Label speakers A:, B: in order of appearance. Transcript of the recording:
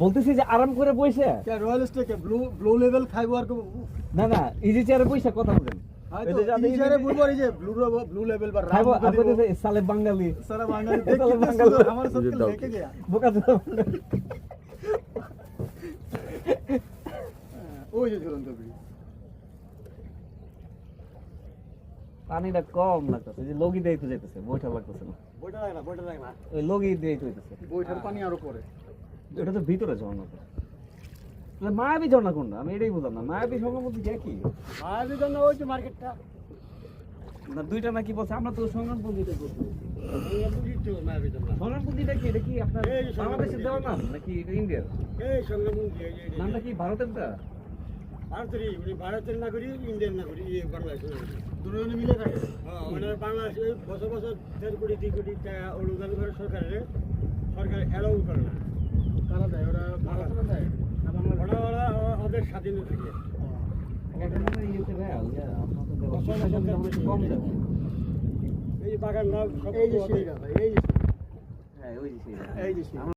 A: বলতেছি যে আরাম করে বসে
B: রয়্যাল স্টেকে ব্লু লেভেল খাইবো আর
A: না না ইজি চেয়ারে বসে কথা বলেন
B: ব্লু লেভেল বা
A: খাইবো আপনাদের সালে বাঙালি
B: সারা বাঙালি আমার সব লেকে গয়া
A: বোকা তো
B: ওই যে ঝুলন্ত ব্রিজ
A: পানিটা কম লাগতেছে যে লগি দিয়ে তো যেতেছে বইটা লাগতেছে না
B: বইটা লাগে না
A: ওই লগি দিয়ে তো যেতেছে
B: বইটার পানি আরো পরে
A: এটা তো ভিতরে ঝর্ণা তো তাহলে মায়াবী ঝর্ণা কোনটা আমি এটাই বুঝলাম না মায়াবী সঙ্গে মধ্যে কি
B: মায়াবী জন্য ওই যে মার্কেটটা
A: না দুইটা নাকি বলছে আমরা তো সংগ্রামপন্থীটা করছি সংগ্রামপন্থীটা কি এটা কি আপনার বাংলাদেশের দেওয়ার নাম নাকি ইন্ডিয়ার
B: এই সংগ্রামপন্থী
A: নামটা কি ভারতেরটা
B: ভারতেরই উনি ভারতের নাগরিক ইন্ডিয়ান নাগরিক বাংলাদেশের দুজনে মিলে থাকে হ্যাঁ মানে বাংলাদেশে বছর বছর 1.5 কোটি 2 কোটি টাকা অনুদান করে সরকার অ্যালাউ করে না কারা দেয় ওরা ভারত দেয় ওরা ওদের স্বাধীন থাকে এই বাগান এই যে সেই এই যে